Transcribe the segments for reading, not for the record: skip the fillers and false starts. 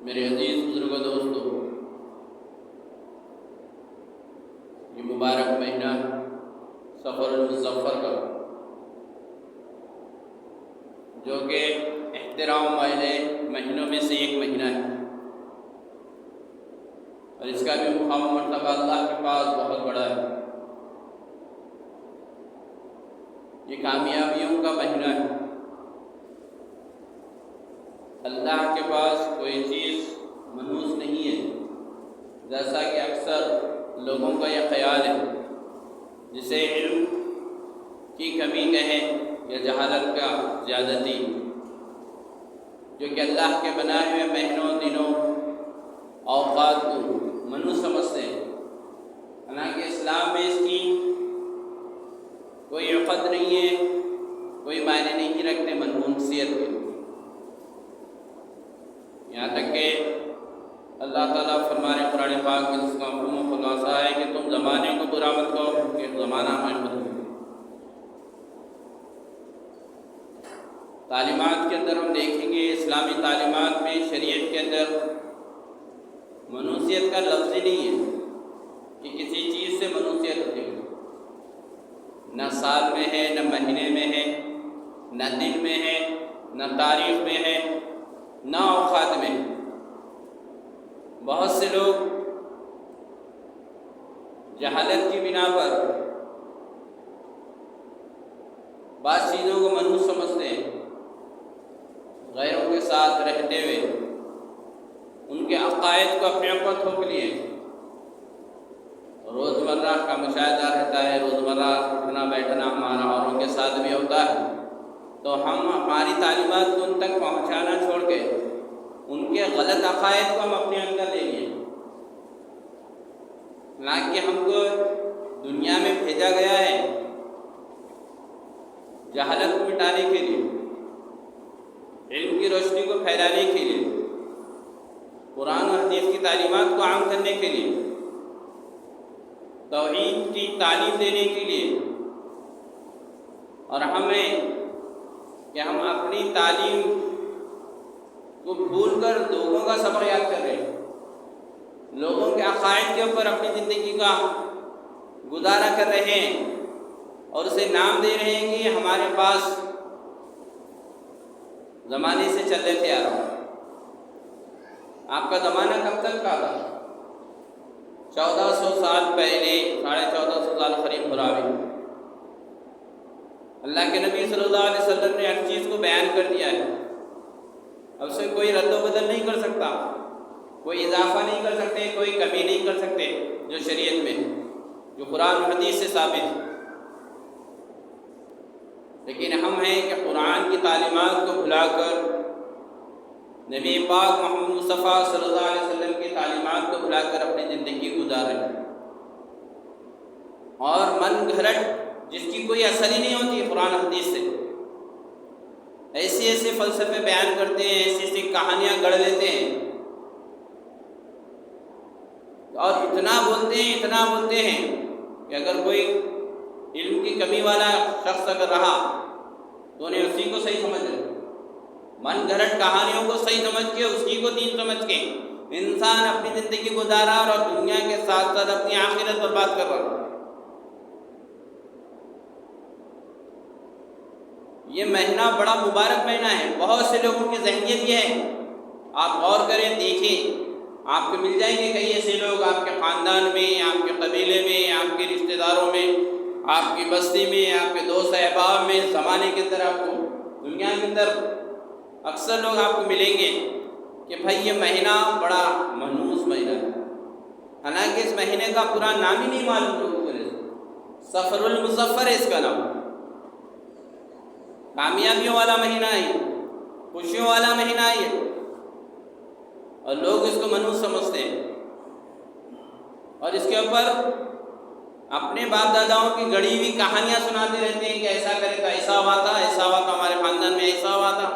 میرے عزیز بزرگوں دوستو، یہ مبارک مہینہ سفر المظفر کا، جو کہ احترام والے مہینوں میں سے ایک مہینہ ہے، اور اس کا بھی مقام و مرتبہ اللہ کے پاس بہت بڑا ہے۔ یہ کامیابیوں کا مہینہ ہے۔ اللہ کے پاس کوئی چیز منحوس نہیں ہے، جیسا کہ اکثر لوگوں کا یہ خیال ہے، جسے علم کی کمی کہیں یا جہالت کا زیادتی، جو کہ اللہ کے بنائے ہوئے مہینوں، دنوں، اوقات کو منحوس سمجھتے ہیں۔ حالانکہ اسلام میں اس کی کوئی عقد نہیں ہے، کوئی معنی نہیں رکھتے منحوسیت کے۔ یہاں تک کہ اللہ تعالیٰ فرمانے قرآن پاک میں جس کا مفہوم و خلاصہ ہے کہ تم زمانے کو برا مت کرو کہ زمانہ محمد ہے۔ تعلیمات کے اندر ہم دیکھیں گے، اسلامی تعلیمات میں، شریعت کے اندر منحوسیت کا لفظ ہی نہیں ہے کہ کسی چیز سے منحوسیت ہوتی ہے۔ نہ سال میں ہے، نہ مہینے میں ہے، نہ دن میں ہے، نہ تاریخ میں ہے، نہ اوقات میں۔ بہت سے لوگ جہالت کی بنا پر بعض چیزوں کو منحوس سمجھتے ہیں، غیروں کے ساتھ رہتے ہوئے ان کے عقائد کو اپنے اوپر تھوپ لیے۔ روزمرہ کا مشاہدہ رہتا ہے، روزمرہ اٹھنا بیٹھنا ہمارا اوروں کے ساتھ بھی ہوتا ہے، تو ہم ہماری تعلیمات کو ان تک پہنچانا چھوڑ کے ان کے غلط عقائد کو ہم اپنے اندر لے لیے۔ حالانکہ ہم کو دنیا میں بھیجا گیا ہے جہالت کو مٹانے کے لیے، علم کی روشنی کو پھیلانے کے لیے، قرآن اور حدیث کی تعلیمات کو عام کرنے کے لیے، توحید کی تعلیم دینے کے لیے، اور ہمیں کہ ہم اپنی تعلیم کو بھول کر لوگوں کا سبق یاد کر رہے ہیں، لوگوں کے عقائد کے اوپر اپنی زندگی کا گزارا کر رہے ہیں، اور اسے نام دے رہے ہیں کہ ہمارے پاس زمانے سے چل رہے تھے۔ یار آپ کا زمانہ کب تک کا تھا؟ 1400 سال پہلے، 1450 سال قریب براوی اللہ کے نبی صلی اللہ علیہ وسلم نے ہر چیز کو بیان کر دیا ہے۔ اب اسے کوئی رد و بدل نہیں کر سکتا، کوئی اضافہ نہیں کر سکتے، کوئی کمی نہیں کر سکتے، جو شریعت میں، جو قرآن و حدیث سے ثابت ہے۔ لیکن ہم ہیں کہ قرآن کی تعلیمات کو بھلا کر، نبی پاک محمد مصطفیٰ صلی اللہ علیہ وسلم کی تعلیمات کو بھلا کر اپنی زندگی گزار رہے ہیں، اور من گھڑت جس کی کوئی اثر ہی نہیں ہوتی قرآن حدیث سے، ایسے فلسفے بیان کرتے ہیں، ایسی کہانیاں گڑھ لیتے ہیں، اور اتنا بولتے ہیں کہ اگر کوئی علم کی کمی والا شخص اگر رہا تو انہیں اسی کو صحیح سمجھ لے، من گھڑت کہانیوں کو صحیح سمجھ کے، اسی کو دین سمجھ کے انسان اپنی زندگی گزارا اور دنیا کے ساتھ ساتھ اپنی آخرت برباد کر رہا۔ یہ مہینہ بڑا مبارک مہینہ ہے۔ بہت سے لوگوں کی ذہنیت یہ ہے، آپ غور کریں، دیکھیں، آپ کو مل جائیں گے کئی ایسے لوگ آپ کے خاندان میں، آپ کے قبیلے میں، آپ کے رشتہ داروں میں، آپ کی بستی میں، آپ کے دوست احباب میں، زمانے کے اندر، آپ کو دنیا کے اندر اکثر لوگ آپ کو ملیں گے کہ بھائی یہ مہینہ بڑا منحوس مہینہ ہے، حالانکہ اس مہینے کا پورا نام ہی نہیں معلوم لوگوں کو۔ سفر المظفر ہے اس کا نام، کامیابیوں والا مہینہ ہے، خوشیوں والا مہینہ ہے، اور لوگ اس کو منحوس سمجھتے ہیں، اور اس کے اوپر اپنے باپ داداؤں کی گڑھی ہوئی کہانیاں سناتے رہتے ہیں کہ ایسا کرے تو ایسا ہوا تھا، ایسا ہوا تھا، ہمارے خاندان میں ایسا ہوا تھا،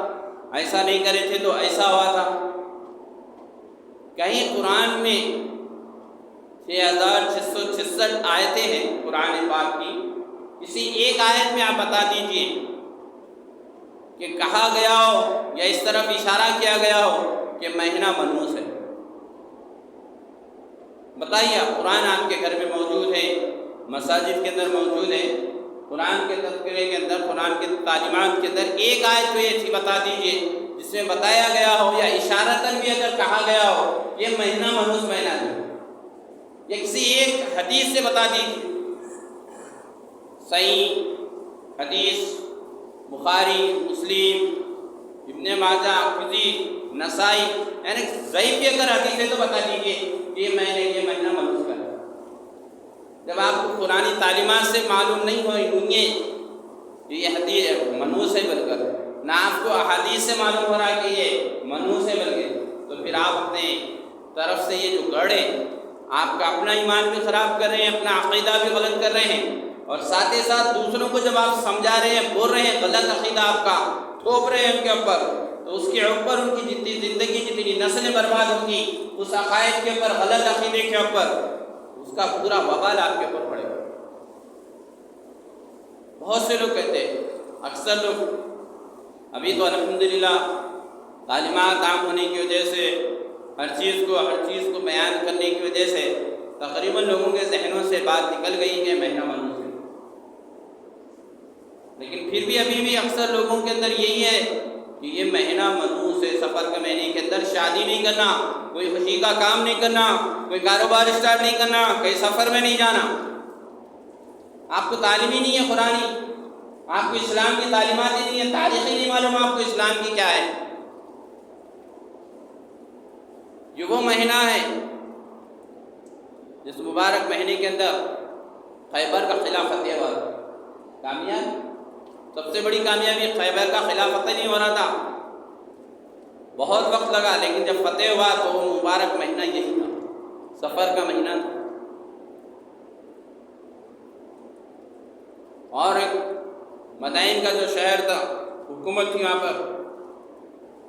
ایسا نہیں کرے تھے تو ایسا ہوا تھا۔ کہیں قرآن میں 6666 آیتیں ہیں قرآن پاک کی، کسی ایک آیت میں آپ بتا دیجئے کہ کہا گیا ہو یا اس طرف اشارہ کیا گیا ہو یہ مہینہ منحوس ہے؟ بتائیے، قرآن آپ کے گھر میں موجود ہے، مساجد کے اندر موجود ہے، قرآن کے تذکرے کے اندر، قرآن کے تعلیمات کے اندر ایک آیت کوئی ایسی بتا دیجئے جس میں بتایا گیا ہو یا اشارتاً بھی اگر کہا گیا ہو یہ مہینہ منحوس مہینہ ہے، یا کسی ایک حدیث سے بتا دیجیے، صحیح حدیث بخاری، مسلم، ابن ماجہ، خزی، نسائی، یعنی ضعیف بھی اگر حدیث ہے تو بتا دیجیے کہ یہ مہینہ منحوس کا ہے۔ جب آپ کو قرآنی تعلیمات سے معلوم نہیں ہوئی ہے کہ یہ حدیث منحوس ہے بلکہ، نہ آپ کو احادیث سے معلوم ہو رہا کہ یہ منحوس ہے بلکہ، تو پھر آپ اپنے طرف سے یہ جو گڑھے آپ کا اپنا ایمان بھی خراب کر رہے ہیں، اپنا عقیدہ بھی غلط کر رہے ہیں، اور ساتھ ہی ساتھ دوسروں کو جب آپ سمجھا رہے ہیں، بول رہے ہیں، غلط عقیدہ آپ کا تھوپ رہے ہیں ان کے اوپر، تو اس کے اوپر ان کی جتنی زندگی، جتنی نسلیں برباد ہوگی اس عقائد کے اوپر، غلط عقیدے کے اوپر، اس کا پورا وبال آپ کے اوپر پڑے گا۔ بہت سے لوگ کہتے ہیں، اکثر لوگ ابھی تو الحمدللہ تعلیمات عام ہونے کی وجہ سے ہر چیز کو بیان کرنے کی وجہ سے تقریباً لوگوں کے ذہنوں سے بات نکل گئی ہے مہینہ منحوس ہے، لیکن پھر بھی ابھی بھی اکثر لوگوں کے اندر یہی ہے کہ یہ مہینہ منحوس ہے، سفر کے مہینے کے اندر شادی نہیں کرنا، کوئی خوشی کا کام نہیں کرنا، کوئی کاروبار اسٹارٹ نہیں کرنا، کہیں سفر میں نہیں جانا۔ آپ کو تعلیم ہی نہیں ہے قرآنی، آپ کو اسلام کی تعلیمات ہی نہیں ہے، تاریخ ہی نہیں معلوم آپ کو اسلام کی کیا ہے۔ یہ وہ مہینہ ہے جس مبارک مہینے کے اندر خیبر کا قلعہ فتح ہوا، کامیاب، سب سے بڑی کامیابی خیبر کا قلعہ فتح نہیں ہو رہا تھا، بہت وقت لگا، لیکن جب فتح ہوا تو وہ مبارک مہینہ یہی تھا، سفر کا مہینہ تھا۔ اور ایک مدائن کا جو شہر تھا، حکومت تھی وہاں پر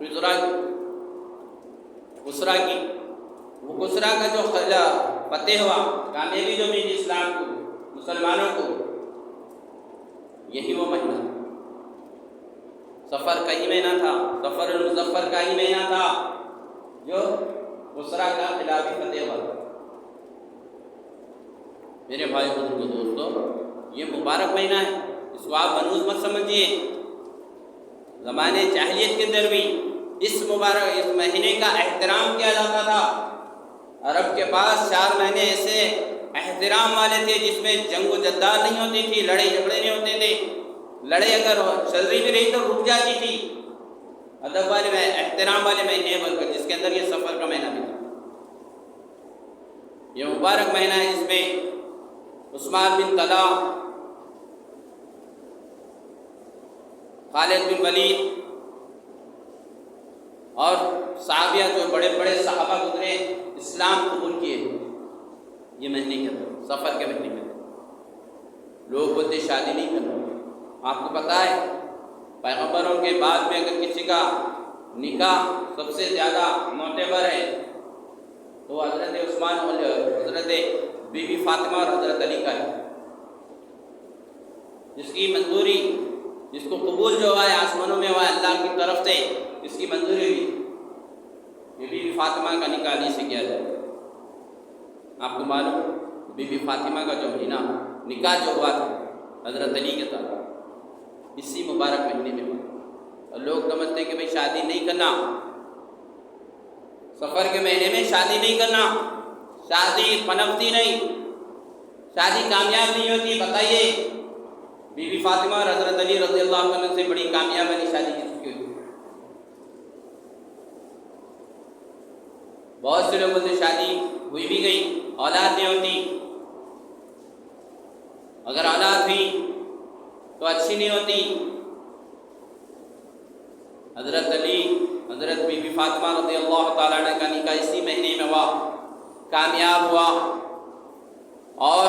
کسرا کی، وہ کسرا کا جو قلعہ فتح ہوا، کامیابی جو ملی اسلام کو، مسلمانوں کو، یہی وہ مہینہ تھا، سفر کا ہی مہینہ تھا، سفر المظفر کا ہی مہینہ تھا جو کسرا کا قلعہ بھی فتح ہوا۔ میرے بھائی بزرگوں، دوستو، یہ مبارک مہینہ ہے، اس کو آپ منحوس مت سمجھیے۔ زمانے جاہلیت کے اندر بھی اس مہینے کا احترام کیا جاتا تھا۔ عرب کے پاس 4 مہینے ایسے احترام والے تھے جس میں جنگ و جدال نہیں ہوتی تھی، لڑائی جھگڑے نہیں ہوتے تھے، لڑائی اگر چل رہی بھی رہی تو رک جاتی تھی۔ ادب والے احترام والے مہینے بلکہ، جس کے اندر یہ سفر کا مہینہ بھی تھا۔ یہ مبارک مہینہ ہے جس میں عثمان بن طلحہ، خالد بن ولید اور صحابیہ جو بڑے بڑے صحابہ گزرے اسلام قبول کیے، یہ مہینے کے اندر، سفر کے مہینے میں۔ لوگ بولتے شادی نہیں کرنا، آپ کو پتہ ہے پیغمبروں کے بعد میں اگر کسی کا نکاح سب سے زیادہ معتبر ہے تو حضرت عثمان اور حضرت بی بی فاطمہ اور حضرت علی کا ہے، جس کی منظوری، جس کو قبول جو ہوا ہے آسمانوں میں ہوا ہے اللہ کی طرف سے، جس کی منظوری ہوئی، یہ بی بی فاطمہ کا نکاح علی سے کیا جائے۔ آپ کو معلوم بی بی فاطمہ کا جو نکاح جو ہوا تھا حضرت علی کے ساتھ، اسی مبارک مہینے میں ہوا، اور لوگ سمجھتے ہیں کہ بھئی شادی نہیں کرنا، سفر کے مہینے میں شادی نہیں کرنا، شادی پنپتی نہیں، شادی کامیاب نہیں ہوتی۔ بتائیے بی بی فاطمہ اور حضرت علی رضی اللہ عنہ سے بڑی کامیاب والی شادی کس کی ہوئی؟ بہت سے لوگوں سے شادی ہوئی بھی گئی، اولاد نہیں ہوتی، اگر اولاد ہوئی تو اچھی نہیں ہوتی۔ حضرت علی، حضرت بی بی فاطمہ رضی اللہ تعالیٰ عنہ کا نکاح اسی مہینے میں ہوا، کامیاب ہوا، اور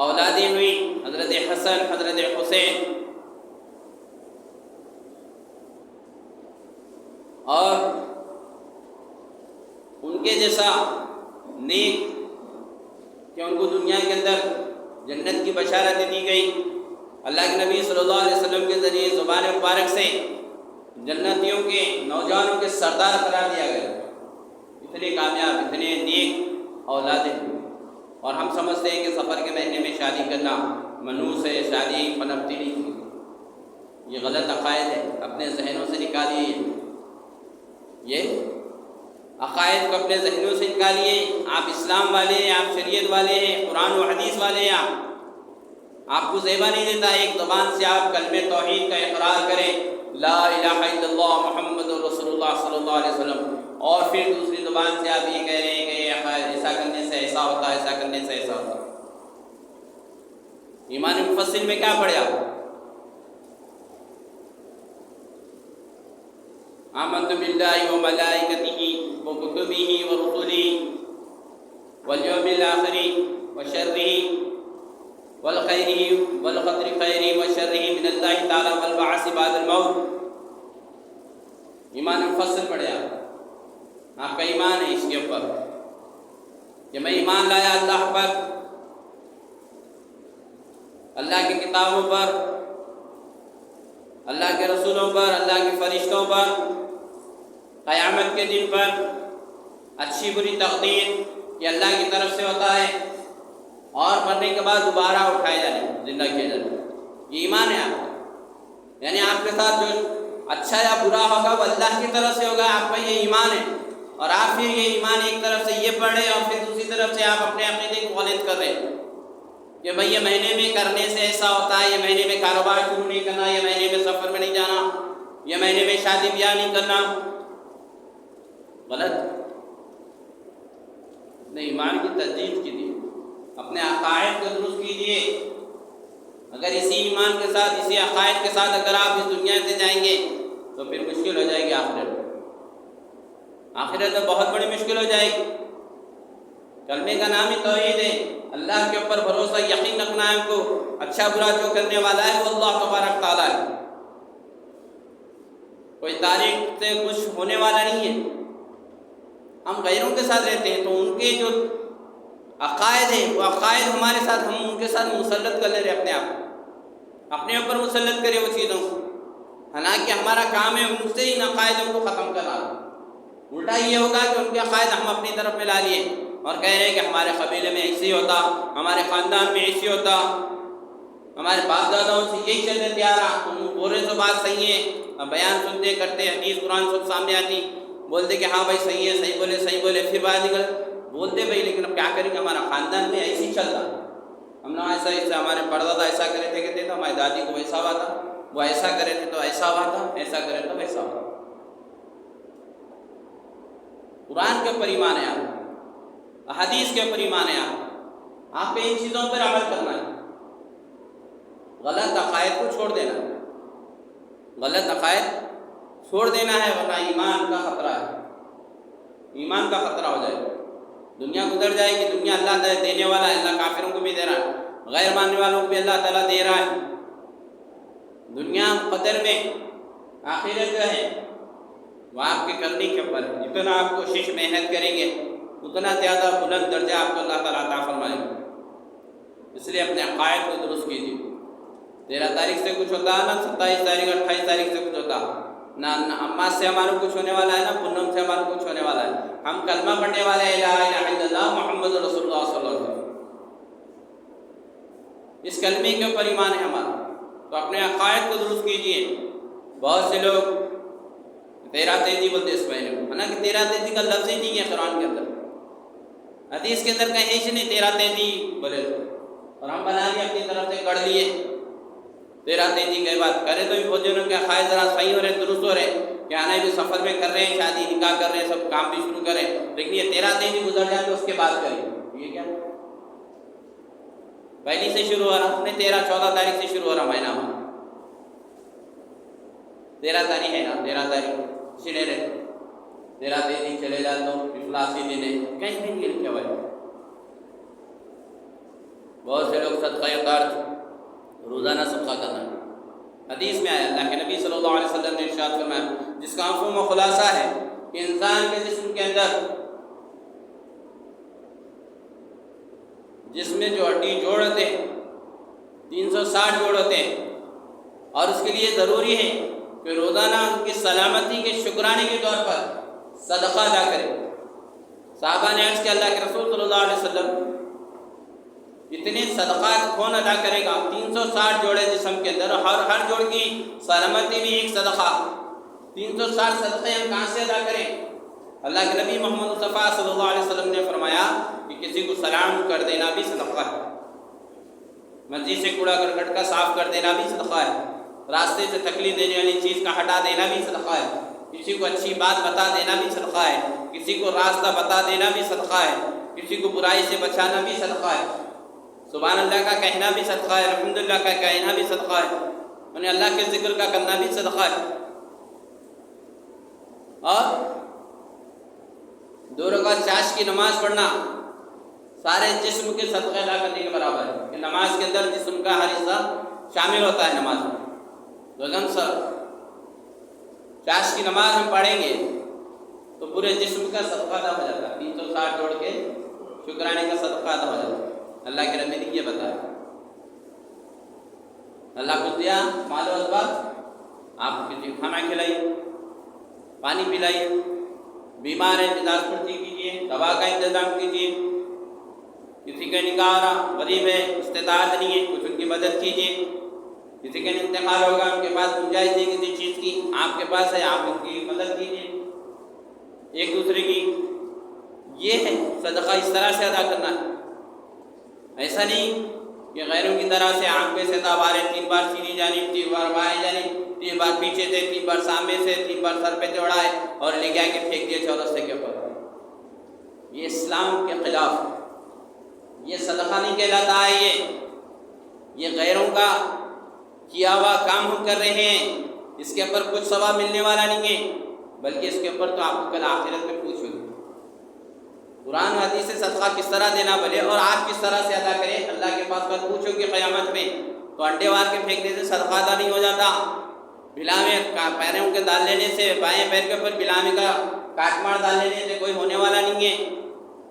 اولادیں ہوئی، حضرت حسن، حضرت حسین، اور ان کے جیسا نیک کہ ان کو دنیا کے اندر جنت کی بشارت دی گئی، اللہ کے نبی صلی اللہ علیہ وسلم کے ذریعے زبان مبارک سے جنتیوں کے نوجوانوں کے سردار قرار دیا گیا، اتنے کامیاب، اتنے نیک اولادیں، اور ہم سمجھتے ہیں کہ سفر کے مہینے میں شادی کرنا منحوس ہے، شادی پنپتی نہیں تھی۔ یہ غلط عقائد ہے، اپنے ذہنوں سے نکالیے، یہ عقائد کو اپنے ذہنوں سے نکالیے۔ آپ اسلام والے ہیں، آپ شریعت والے ہیں، قرآن و حدیث والے ہیں، آپ کو زیبا نہیں دیتا ایک زبان سے آپ کلمہ توحید کا اقرار کریں، لا الہ الا اللہ محمد رسول اللہ صلی اللہ علیہ وسلم، اور پھر دوسری زبان سے آپ یہ کہہ رہے ہیں کہ یہ ایسا کرنے سے ایسا ہوتا ہے، ایسا کرنے سے ایسا ہوتا ہے۔ ایمان مفصل میں کیا پڑھے آپ؟ آمنت باللہ وملائکتہ وکتبہ ورسلہ والیوم الآخر وشرہ والخیر والقدر خیر وشرہ من اللہ تعالی والبعث بعد الموت۔ ایمان مفصل پڑھے آپ کا ایمان ہے اس کے اوپر کہ میں ایمان لایا اللہ پر، اللہ کی کتابوں پر، اللہ کے رسولوں پر، اللہ کے فرشتوں پر، قیامت کے دن پر، اچھی بری تقدیر یہ اللہ کی طرف سے ہوتا ہے، اور مرنے کے بعد دوبارہ اٹھائے جانے، زندہ کیے جانے، یہ ایمان ہے آپ کا۔ یعنی آپ کے ساتھ جو اچھا یا برا ہوگا وہ اللہ کی طرف سے ہوگا، آپ کا یہ ایمان ہے، اور آپ پھر یہ ایمان ایک طرف سے یہ پڑھے اور پھر دوسری طرف سے آپ اپنے عقیدے کو غلط کر رہے ہیں کہ بھئی یہ مہینے میں کرنے سے ایسا ہوتا ہے، یہ مہینے میں کاروبار شروع نہیں کرنا، یہ مہینے میں سفر میں نہیں جانا، یہ مہینے میں شادی بیاہ نہیں کرنا، غلط۔ اپنے ایمان کی تجدید کیجیے، اپنے عقائد کو درست کیجیے۔ اگر اسی ایمان کے ساتھ، اسی عقائد کے ساتھ اگر آپ اس دنیا سے جائیں گے تو پھر مشکل ہو جائے گی آخرت، آخرت میں بہت بڑی مشکل ہو جائے گی۔ کلمے کا نام ہی توحید ہے، اللہ کے اوپر بھروسہ، یقین رکھنا ہے ہم کو، اچھا برا جو کرنے والا ہے وہ اللہ تبارک تعالیٰ ہے، کوئی تاریخ سے کچھ ہونے والا نہیں ہے۔ ہم غیروں کے ساتھ رہتے ہیں تو ان کے جو عقائد ہیں وہ عقائد ہمارے ساتھ، ہم ان کے ساتھ مسلط کر لے رہے اپنے آپ، اپنے اوپر مسلط کرے وہ چیزوں کو، حالانکہ ہمارا کام ہے ان سے ان عقائدوں کو ختم کرنا۔ الٹا یہ ہوگا کہ ان کے عقائد ہم اپنی طرف میں لا لیے اور کہہ رہے ہیں کہ ہمارے قبیلے میں ایسے ہوتا، ہمارے خاندان میں ایسے ہوتا، ہمارے باپ داداؤں سے یہی چلنے تیار آ، تم بولے تو بات صحیح ہے، بیان سنتے کرتے، حدیث قرآن سب سامنے آتی، بولتے کہ ہاں بھائی صحیح ہے، صحیح بولے، پھر بعد نکل بولتے بھائی لیکن اب کیا کریں گے، ہمارا خاندان میں ایسے ہی چلتا، ہم نے ایسا ہمارے پردادا ایسا کرے تھے کہتے تھے، ہماری دادی کو ویسا ہوا تھا، وہ ایسا کرے تھے تو ایسا ہوا تھا، ایسا کرے تو ویسا ہوا۔ قرآن کے اوپر ایمان ہے آپ، احادیث کے اوپر ایمان ہے آپ کو ان چیزوں پر عمل کرنا ہے، غلط عقائد کو چھوڑ دینا ہے، غلط عقائد چھوڑ دینا ہے، ورنہ ایمان کا خطرہ ہے، ایمان کا خطرہ ہو جائے گا، دنیا گزر جائے گی، دنیا اللہ دینے والا ہے، اللہ کافروں کو بھی دے رہا ہے، غیر ماننے والوں کو بھی اللہ تعالیٰ دے رہا ہے۔ دنیا قدر میں، آخرت جو ہے وہ آپ کے کرنے کے اوپر، جتنا آپ کوشش محنت کریں گے اتنا زیادہ بلند درجہ آپ کو اللہ تعالیٰ عطا فرمائے گا۔ اس لیے اپنے عقائد کو درست کیجیے۔ 13 تاریخ سے کچھ ہوتا ہے، نہ 27 تاریخ 28 تاریخ سے کچھ ہوتا، نہ اماس سے ہمارا کچھ ہونے والا ہے، نہ پونم سے ہمارا کچھ ہونے والا ہے۔ ہم کلمہ پڑھنے والے ہیں، لا الہ الا اللہ محمد رسول اللہ صلی اللہ علیہ وسلم، اس کلمے کے اوپر ایمان ہے ہمارا، تو اپنے عقائد کو درست کیجیے۔ بہت سے لوگ 13 تیزی بولتے اس مہینے کو، حالانکہ 13 تیزی کا لفظ ہی نہیں ہے قرآن کے اندر، حدیث کے اندر کہیں سے نہیں 13 تیزی بولے، اور ہم بنا لیے اپنی طرف سے، گڑھ لیے 13 تیزی کے بعد کرے تو بھی بہت کے عقائد ذرا صحیح ہو رہے، درست ہو رہے، کہ آنا بھی سفر میں کر رہے ہیں، شادی نکاح کر رہے ہیں، سب کام بھی شروع کریں، لیکن یہ 13 تیزی گزر جائے تو اس کے بعد کریں، یہ کیا پہلی سے شروع ہو رہا، نہیں 13-14 تاریخ سے شروع ہو رہا مہینہ، 13 تاریخ ہے نا، 13 تاریخ چلے رہے، 13 تیزی چلے جاتے ہو، افلاسی دینے کہیں نہیں لکھے ہوئے۔ بہت سے لوگ صدقہ قرض روزانہ صدقہ کرنا، حدیث میں آیا، اللہ کے نبی صلی اللہ علیہ وسلم نے ارشاد فرمایا، جس کا مفہوم و خلاصہ ہے کہ انسان کے جسم کے اندر، جس میں جو ہڈی جوڑ ہوتے ہیں 360 جوڑ ہوتے ہیں، اور اس کے لیے ضروری ہے کہ روزانہ ان کی سلامتی کے شکرانے کے طور پر صدقہ ادا کرے۔ صحابہ نے عرض کیا اللہ کے رسول صلی اللہ علیہ وسلم اتنے صدقات کون ادا کرے گا؟ 360 جوڑے جسم کے اندر، ہر جوڑ کی سلامتی میں ایک صدقہ، 360 صدقے ہم کہاں سے ادا کریں؟ اللہ کے نبی محمد مصطفیٰ صلی اللہ علیہ وسلم نے فرمایا کہ کسی کو سلام کر دینا بھی صدقہ ہے، مسجد سے کوڑا کرکٹ کا صاف کر دینا بھی صدقہ ہے، راستے سے تکلیف دینے والی چیز کا ہٹا دینا بھی صدقہ ہے، کسی کو اچھی بات بتا دینا بھی صدقہ ہے، کسی کو راستہ بتا دینا بھی صدقہ ہے، کسی کو برائی سے بچانا بھی صدقہ ہے، سبحان اللہ کا کہنا بھی صدقہ ہے، الحمدللہ کا کہنا بھی صدقہ ہے، انہیں اللہ کے ذکر کا کرنا بھی صدقہ ہے، اور 2 رکعت چاش کی نماز پڑھنا سارے جسم کے صدقے ادا کرنے کے برابر ہے کہ نماز کے اندر جسم کا ہر حصہ شامل ہوتا ہے۔ نماز میں دوگن سر چاش کی نماز ہم پڑھیں گے تو پورے جسم کا صدقہ ادا ہو جاتا ہے، 360 جوڑ کے شکرانے کا صدقہ ادا ہو جاتا ہے۔ اللہ کے نبی نے یہ بتایا، اللہ کو دیا مال و اسباب، آپ کسی کو کھانا کھلائیے، پانی پلائیے، بیمار ہے مزاج پرسی کیجیے، دوا کا انتظام کیجیے، کسی کا نکاح رہا، غریب ہے، استطاعت نہیں ہے، کچھ ان کی مدد کیجیے، کسی کا انتقال ہوگا، ان کے پاس گنجائش نہیں کسی چیز کی، آپ کے پاس ہے، آپ ان کی مدد کیجیے ایک دوسرے کی۔ یہ ہے صدقہ، اس طرح سے ادا کرنا ہے، ایسا نہیں کہ غیروں کی طرح سے آنکھ پہ سے تابارے 3 بار سیدھی جانب، 3 بار بائیں جانب، 3 بار پیچھے سے، 3 بار سامنے سے، 3 بار سر پہ چڑھائے اور لے جا کے پھینک دیے چورستے کے اوپر۔ یہ اسلام کے خلاف، یہ صدقہ نہیں کہلاتا ہے، یہ غیروں کا کیا ہوا کام ہم کر رہے ہیں، اس کے اوپر کچھ ثواب ملنے والا نہیں ہے، بلکہ اس کے اوپر تو آپ کو کل آخرت میں پوچھو گے۔ قرآن و حدیث سے صدقہ کس طرح دینا بھلے اور آپ کس طرح سے ادا کریں، اللہ کے پاس کل پوچھو گے قیامت میں۔ تو انڈے وار کے پھینکنے سے صدقہ ادا نہیں ہو جاتا، بلا میں پیروں کے ڈال لینے سے، بائیں پیر کے اوپر بلا میں کا کاٹ مار ڈال لینے سے کوئی ہونے والا نہیں ہے،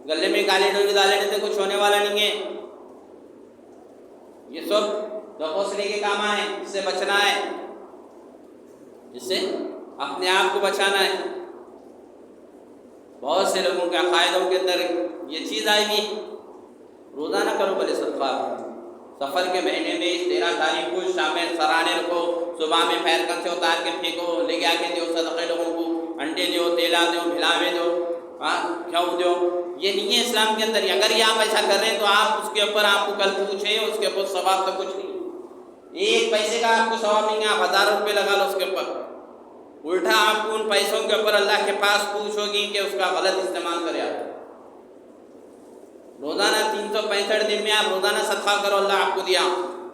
گلے میں کالی ڈوری ڈال لینے سے کچھ ہونے والا نہیں ہے۔ یہ سب دوسرے کے کام آئے، اس سے بچنا ہے، اس سے اپنے آپ کو بچانا ہے۔ بہت سے لوگوں کے عقائدوں کے اندر یہ چیز آئے گی، روزانہ کرو بھلے صدقہ، سفر کے مہینے میں 13 تاریخ کو شام میں سرانے رکھو، صبح میں پیر کن سے اتار کے پھینکو، لے جا کے دو صدقے لوگوں کو، انڈے دو، تیلا دو، بھلاوے دو، کھاؤ دو۔ یہ نہیں ہے اسلام کے اندر۔ اگر یہ آپ ایسا کر رہے ہیں تو آپ اس کے اوپر آپ کو کل پوچھیں، اس کے اوپر ثواب تو کچھ نہیں، 1 پیسے کا آپ کو ثواب نہیں ہے، آپ 1000 روپے لگا لو اس کے اوپر، الٹا آپ کو ان پیسوں کے اوپر اللہ کے پاس پوچھو گی کہ اس کا غلط استعمال کرے۔ آپ روزانہ 365 دن میں آپ روزانہ صدقہ کرو، اللہ آپ کو دیا،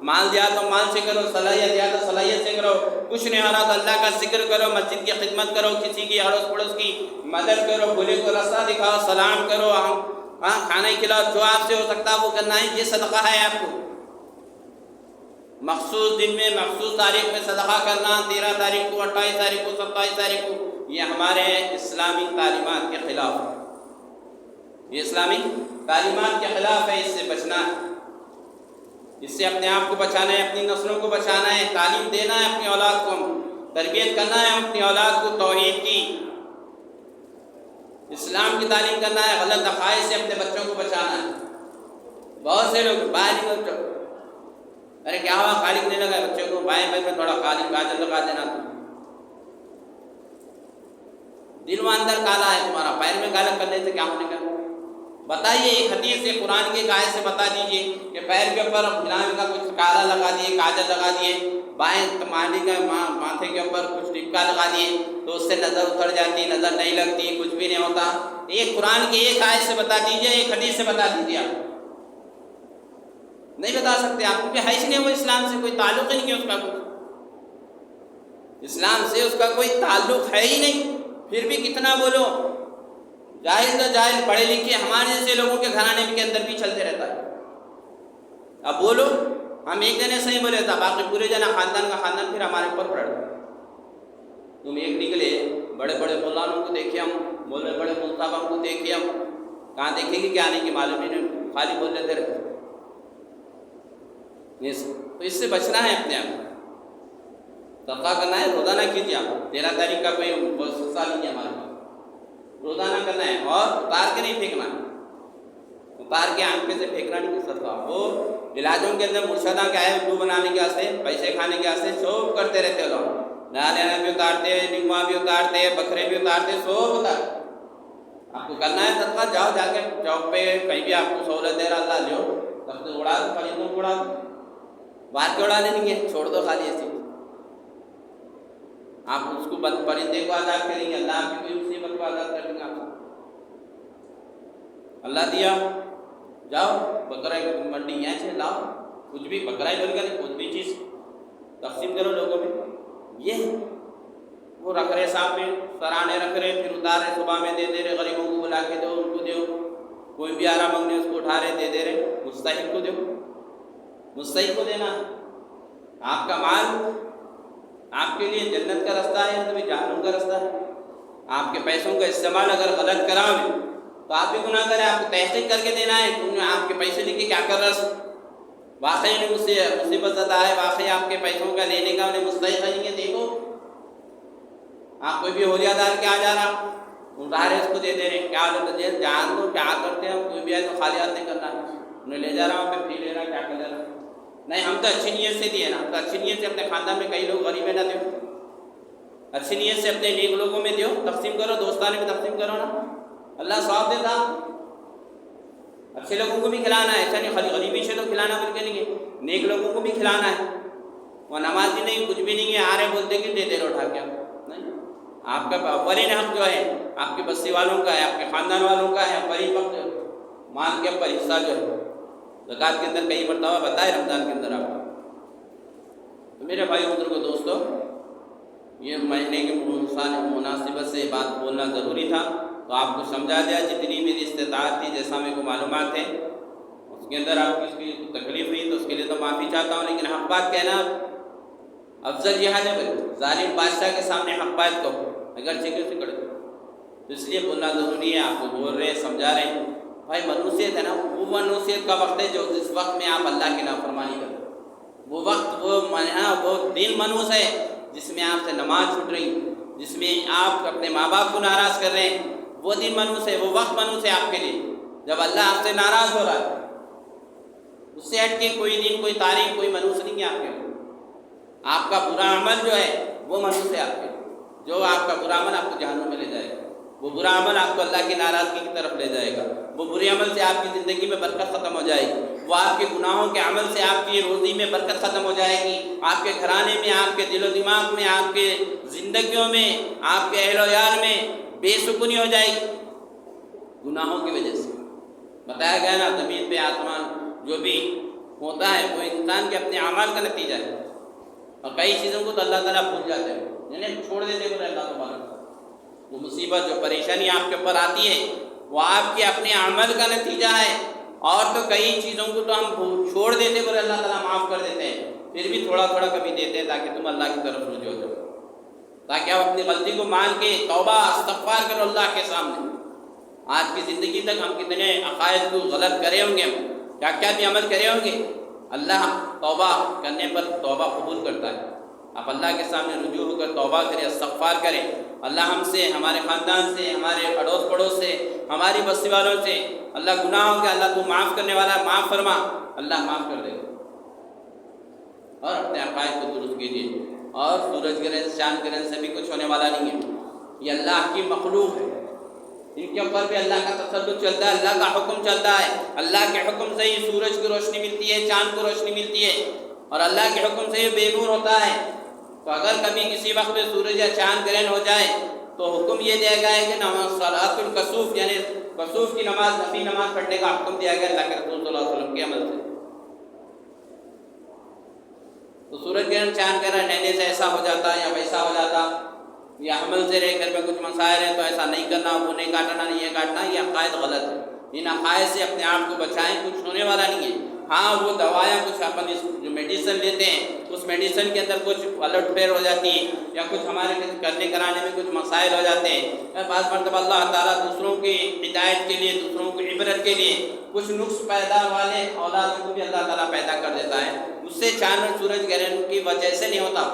مال دیا تو مال سے کرو، صلاحیت دیا تو صلاحیت سے کرو، کچھ نہیں ہو رہا تو اللہ کا ذکر کرو، مسجد کی خدمت کرو، کسی کی اڑوس پڑوس کی مدد کرو، بھولے کو راستہ دکھاؤ، سلام کرو، کھانا کھلاؤ، جو آپ سے ہو سکتا ہے وہ کرنا ہے، یہ صدقہ ہے آپ کو۔ مخصوص دن میں مخصوص تاریخ میں صدقہ کرنا، 13 تاریخ کو، 28 تاریخ کو، 27 تاریخ کو، یہ ہمارے اسلامی تعلیمات کے خلاف ہے، یہ اسلامی تعلیمات کے خلاف ہے، اس سے بچنا ہے، اس سے اپنے آپ کو بچانا ہے، اپنی نسلوں کو بچانا ہے، تعلیم دینا ہے، اپنی اولاد کو تربیت کرنا ہے، اپنی اولاد کو توحید کی، اسلام کی تعلیم کرنا ہے، غلط عقائد سے اپنے بچوں کو بچانا ہے۔ بہت سے لوگ باہر ارے کیا ہوا، قالب نہیں لگا بچوں کو، بائیں پیر میں تھوڑا قالب کاجل لگا دینا، دل و اندر کالا ہے تمہارا، پیر میں کالا کرنے سے کیا ہونے کا؟ بتائیے ایک حدیث سے، قرآن کی ایک آیت سے بتا دیجئے کہ پیر کے اوپر فلاں کا کچھ کالا لگا دیے، کاجل لگا دیے، بائیں مالی کا ماتھے کے اوپر کچھ ٹپکا لگا دیے تو اس سے نظر اتر جاتی، نظر نہیں لگتی، کچھ بھی نہیں ہوتا۔ ایک قرآن کی ایک آیت سے بتا دیجئے، ایک حدیث سے بتا دیجئے۔ آپ نہیں بتا سکتے، آپ کیونکہ ہے ہی نہیں، وہ اسلام سے کوئی تعلق ہی نہیں ہے، اس کا کوئی اسلام سے اس کا کوئی تعلق ہے ہی نہیں، پھر بھی کتنا بولو، جاہل تو جاہل، پڑھے لکھے ہمارے جیسے لوگوں کے گھرانے کے اندر بھی چلتے رہتا ہے۔ اب بولو، ہم ایک جنے سے ہی بولے تھا، باقی پورے جنا خاندان کا خاندان پھر ہمارے اوپر پڑ رہا۔ تم ایک نکلے، بڑے بڑے مولانا کو دیکھے ہم، بولے بڑے ملتابوں کو دیکھے ہم، کہاں دیکھیں گے کیا نہیں کہ معلوم ہی نہیں، خالی بول لیتے رہتے۔ تو اس سے بچنا ہے اپنے آپ۔ صدقہ کرنا ہے روزانہ کیجیے آپ 13 تاریخ کا کوئی حصہ نہیں ہے ہمارے پاس روزانہ کرنا ہے اور اتار کے نہیں پھینکنا ہے اتار کے آنکھ پہ سے پھینکنا نہیں صدقہ وہ علاجوں کے اندر مرشدہ کیا ہے الو بنانے کے واسطے پیسے کھانے کے واسطے سب کرتے رہتے لوگ نالینا بھی اتارتے نگما بھی اتارتے بکرے بھی اتارتے سب اتارتے آپ کو کرنا ہے صدقہ جاؤ جا کے چوک پہ کہیں بھی آپ کو سہولت دے رہا اللہ لو تب تو اڑا دو پرندوں کو اڑا دو باہر کے اڑانے نہیں ہے چھوڑ دو خالی ایسی آپ اس کو پرندے کو آزاد کریں گے اللہ آپ کی کوئی مصیبت کو آزاد کر دیں گے آپ اللہ دیا جاؤ بکرا منڈی یہاں سے لاؤ کچھ بھی بکرا ہی بن کر کچھ بھی چیز تقسیم کرو لوگوں میں یہ وہ رکھ رہے صاحب میں سرانے رکھ رہے پھر اتار رہے صبح میں دے رہے غریبوں کو بلا کے دو ان کو دو کوئی بھی آ رہا مانگنے اس کو اٹھا رہے دے رہے مستحق کو دو مستحق کو دینا آپ کا مال آپ کے لیے جنت کا رستہ ہے تو بھی جہنم کا رستہ ہے آپ کے پیسوں کا استعمال اگر غلط کرا تو آپ بھی گناہ کریں آپ کو تحقیق کر کے دینا ہے تم نے آپ کے پیسے لے کے کیا کر رہا واقعی انہیں مجھ سے مصیبت زدہ ہے واقعی آپ کے پیسوں کا لینے کا انہیں مستحق نہیں ہے دیکھو آپ کوئی بھی ہولیہ دار کیا جا رہا اٹھا رہے اس کو دے رہے کیا جان دو کیا کرتے ہیں کوئی بھی ہے تو خالی ہاتھ نہیں کرنا انہیں لے جا رہا ہوں پھر پی لے رہا کیا کر لے رہا نہیں ہم تو اچھی نیت سے دیے نا تو اچھی نیت سے اپنے خاندان میں کئی لوگ غریب ہے نہ دو اچھی نیت سے اپنے نیک لوگوں میں دو تقسیم کرو دوستانے میں تقسیم کرو نا اللہ ثواب دیتا اچھے لوگوں کو بھی کھلانا ہے ایسا نہیں خالی غریبی سے تو کھلانا بول کے نہیں ہے نیک لوگوں کو بھی کھلانا ہے وہ نمازی نہیں کچھ بھی نہیں ہے آ رہے بولتے کہ دے دے رہے اٹھا کے نہیں آپ کا اولین حق جو ہے آپ کے بستی والوں کا ہے آپ کے خاندان والوں کا ہے اولین وقت مال کے اوپر حصہ جو ہے زکوٰۃ کے اندر کئی مرتبہ بتائے رمضان کے اندر آپ تو میرے بھائی بزرگوں دوستو یہ مہینے کے مناسبت سے بات بولنا ضروری تھا تو آپ کو سمجھا دیا جتنی میری استطاعت تھی جیسا میرے کو معلومات ہے اس کے اندر آپ کی تکلیف ہوئی تو اس کے لیے تو معافی چاہتا ہوں لیکن حق بات کہنا افضل یہ ہے جب ظالم بادشاہ کے سامنے حق بات کہو اگر چیکے سے کڑ تو اس لیے بولنا ضروری ہے آپ کو بول رہے ہیں سمجھا رہے ہیں بھائی منوسیت ہے نا وہ منوسیت کا وقت ہے جو اس وقت میں آپ اللہ کی نافرمانی کرتے وہ وقت وہ دن منوس ہے جس میں آپ سے نماز چھوٹ رہی جس میں آپ اپنے ماں باپ کو ناراض کر رہے ہیں وہ دن منوس ہے وہ وقت منوس ہے آپ کے لیے جب اللہ آپ سے ناراض ہو رہا ہے اس سے ہٹ کے کوئی دن کوئی تاریخ کوئی منوس نہیں ہے آپ کے لیے آپ کا برا عمل جو ہے وہ منوس ہے آپ کے لیے جو آپ کا برا عمل آپ کو جہنم میں لے جائے گا وہ برا عمل آپ کو اللہ کی ناراضگی کی طرف لے جائے گا وہ برے عمل سے آپ کی زندگی میں برکت ختم ہو جائے گی وہ آپ کے گناہوں کے عمل سے آپ کی روزی میں برکت ختم ہو جائے گی آپ کے گھرانے میں آپ کے دل و دماغ میں آپ کے زندگیوں میں آپ کے اہل و عیال میں بے سکونی ہو جائے گی گناہوں کی وجہ سے بتایا گیا نا زمین پہ آسمان جو بھی ہوتا ہے وہ انسان کے اپنے اعمال کا نتیجہ ہے اور کئی چیزوں کو تو اللہ تعالیٰ بھول جاتے ہیں یعنی چھوڑ دیتے ہیں اللہ تبارک وہ مصیبت جو پریشانی آپ کے اوپر آتی ہے وہ آپ کے اپنے عمل کا نتیجہ ہے اور تو کئی چیزوں کو تو ہم چھوڑ دیتے ہیں اللہ تعالیٰ معاف کر دیتے ہیں پھر بھی تھوڑا تھوڑا کبھی دیتے ہیں تاکہ تم اللہ کی طرف رجوع ہو جاؤ تاکہ آپ اپنی غلطی کو مان کے توبہ استغفار کرو اللہ کے سامنے آج کی زندگی تک ہم کتنے عقائد کو غلط کرے ہوں گے کیا کیا بھی عمل کرے ہوں گے اللہ توبہ کرنے پر توبہ قبول کرتا ہے آپ اللہ کے سامنے رجوع ہو کر توبہ کریں استغفار کریں اللہ ہم سے ہمارے خاندان سے ہمارے اڑوس پڑوس سے ہماری بستی والوں سے اللہ گناہوں کے اللہ تو معاف کرنے والا معاف فرما اللہ معاف کر دے اور اپنے عقائد کو درست کیجیے اور سورج گرہن چاند گرہن سے بھی کچھ ہونے والا نہیں ہے یہ اللہ کی مخلوق ہے ان کے اوپر بھی اللہ کا تسلط چلتا ہے اللہ کا حکم چلتا ہے اللہ کے حکم سے ہی سورج کو روشنی ملتی ہے چاند کو روشنی ملتی ہے اور اللہ کے حکم سے ہی بے نور ہوتا ہے تو اگر کبھی کسی وقت سورج یا چاند گرہن ہو جائے تو حکم یہ دیا گیا ہے کہ نماز صلاۃ الکسوف یعنی کسوف کی نماز نفلی نماز پڑھنے کا حکم دیا گیا اللہ کے رسول صلی اللہ علیہ وسلم کے عمل سے تو سورج گرہن چاند گرہن رہنے سے ایسا ہو جاتا یا ویسا ہو جاتا یا عمل سے رہ کر میں کچھ مسائل ہیں تو ایسا نہیں کرنا وہ نہیں کاٹنا نہیں یہ کاٹنا یہ عقائد غلط ہے ان عقائد سے اپنے آپ کو بچائیں کچھ ہونے والا نہیں ہے ہاں وہ دوائیں کچھ اپن جو میڈیسن لیتے ہیں اس میڈیسن کے اندر کچھ الٹ پھیر ہو جاتی ہے یا کچھ ہمارے کرنے کرانے میں کچھ مسائل ہو جاتے ہیں بعض مرتبہ اللہ تعالیٰ دوسروں کی ہدایت کے لیے دوسروں کی عبرت کے لیے کچھ نقص پیدا والے اولادوں کو بھی اللہ تعالیٰ پیدا کر دیتا ہے اس سے چاند اور سورج گرہن کی وجہ سے نہیں ہوتا